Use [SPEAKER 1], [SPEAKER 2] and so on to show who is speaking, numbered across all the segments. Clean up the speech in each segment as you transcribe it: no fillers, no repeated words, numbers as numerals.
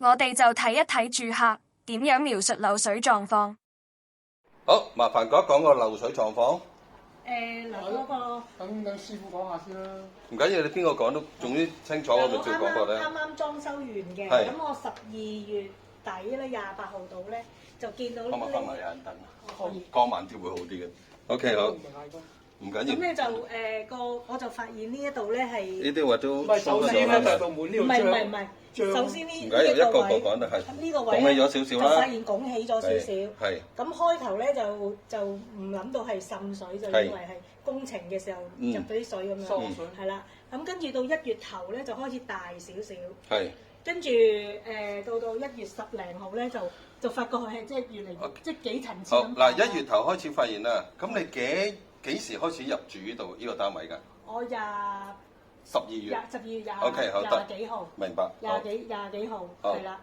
[SPEAKER 1] 我哋就睇一睇住客點樣描述漏水狀況。
[SPEAKER 2] 好，麻煩講一講個漏水狀況。
[SPEAKER 3] 嗱嗰個，
[SPEAKER 4] 等師傅講下先啦。
[SPEAKER 2] 唔緊要，你邊個講都總之清楚，我咪照講過咧。
[SPEAKER 3] 啱啱裝修完嘅，
[SPEAKER 2] 係
[SPEAKER 3] 咁我12月底咧28號到咧就見到
[SPEAKER 2] 可唔可以開埋有人燈啊？
[SPEAKER 3] 可以
[SPEAKER 2] 光慢啲會好啲嘅。OK 好，唔緊要。
[SPEAKER 3] 咁咧就我就發現呢一度咧係
[SPEAKER 2] 呢啲話都
[SPEAKER 4] 唔係首先咧就道門呢度
[SPEAKER 3] 唔係，首先呢
[SPEAKER 2] 唔緊要，一個個講就係
[SPEAKER 3] 呢個位
[SPEAKER 2] 拱起咗少少啦。
[SPEAKER 3] 就發現拱起咗少少。
[SPEAKER 2] 係。
[SPEAKER 3] 咁開頭咧就唔諗到係滲水，就以為係工程嘅時候入咗啲水咁樣。係啦，咁跟住到1月頭咧就開始大少少。係。跟住到1月10零號咧就發覺佢係即係越嚟越即係幾層次咁。
[SPEAKER 2] 好嗱，1月頭開始發現啦，咁你幾時開始入住呢個單位㗎？
[SPEAKER 3] 我12月
[SPEAKER 2] ，OK 好得
[SPEAKER 3] 廿幾號。
[SPEAKER 2] 明白。
[SPEAKER 3] 廿幾號係啦，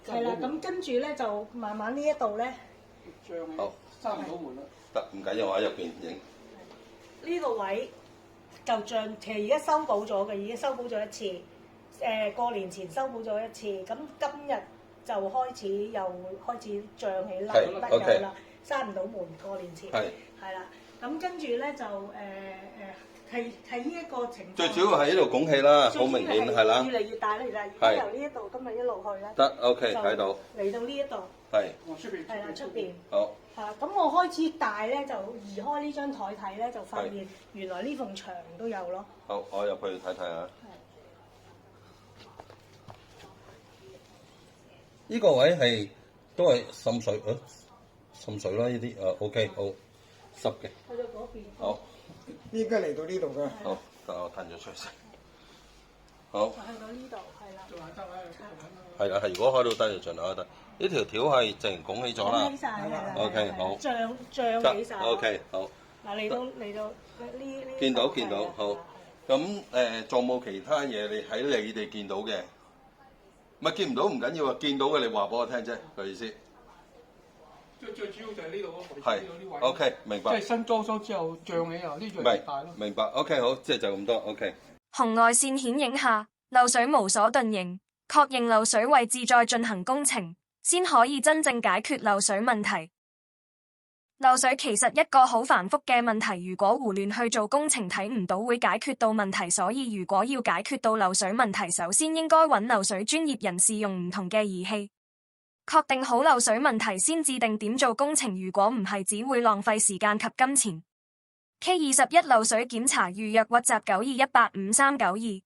[SPEAKER 3] 係啦，咁跟住咧就慢慢呢一度咧，
[SPEAKER 2] 好，
[SPEAKER 4] 閂唔到門啦。
[SPEAKER 2] 得唔緊要，我喺入邊影。
[SPEAKER 3] 呢個位就像其實而家修補咗嘅，已經修補咗一次。過年前修補咗一次，咁今日就開始脹起甩油啦，閂唔到門。過年前係啦，咁跟住咧就係呢一個情況。
[SPEAKER 2] 最主要係呢度拱氣啦，好明顯係啦。
[SPEAKER 3] 越嚟越大啦，而家由呢一度今日一路去咧。
[SPEAKER 2] 得 OK 睇到。
[SPEAKER 3] 嚟到呢一度。
[SPEAKER 2] 係。
[SPEAKER 3] 係啦，出邊。
[SPEAKER 2] 好。
[SPEAKER 3] 係咁我開始大咧，就移開呢張台睇咧，就發現原來呢埲牆都有咯。
[SPEAKER 2] 好，我入去睇睇下。呢個位都係滲水，滲水啦呢啲，OK 好，濕嘅。
[SPEAKER 3] 去到嗰邊。
[SPEAKER 2] 好。
[SPEAKER 4] 應該嚟到呢度㗎。
[SPEAKER 2] 好，等我褪咗出嚟先。好。
[SPEAKER 3] 就去到呢度，係啦。
[SPEAKER 2] 係啦，係如果開到低就盡量開得。呢條條係直情拱起咗啦。
[SPEAKER 3] 拱起曬係啦。
[SPEAKER 2] OK 好。
[SPEAKER 3] 脹起曬。
[SPEAKER 2] OK 好。
[SPEAKER 3] 嗱嚟到呢。
[SPEAKER 2] 見到好。咁仲冇其他嘢你喺你哋見到嘅？唔係見唔到唔緊要啊，見到嘅你話俾我聽啫，個意思。
[SPEAKER 4] 最主要就係呢度嗰個
[SPEAKER 2] 係。OK 明白。
[SPEAKER 4] 即係新裝修之後漲起啊，呢樣越大咯。
[SPEAKER 2] 明白。OK 好，即係就咁多。OK。
[SPEAKER 1] 紅外線顯影下漏水無所遁形，確認漏水位置再進行工程，先可以真正解決漏水問題。漏水其實一個好繁複嘅問題，如果胡亂去做工程，睇唔到會解決到問題。所以如果要解決到漏水問題，首先應該揾漏水專業人士用唔同嘅儀器，確定好漏水問題先至定點做工程。如果唔係，只會浪費時間及金錢。K21 漏水檢查預約WhatsApp 92185392。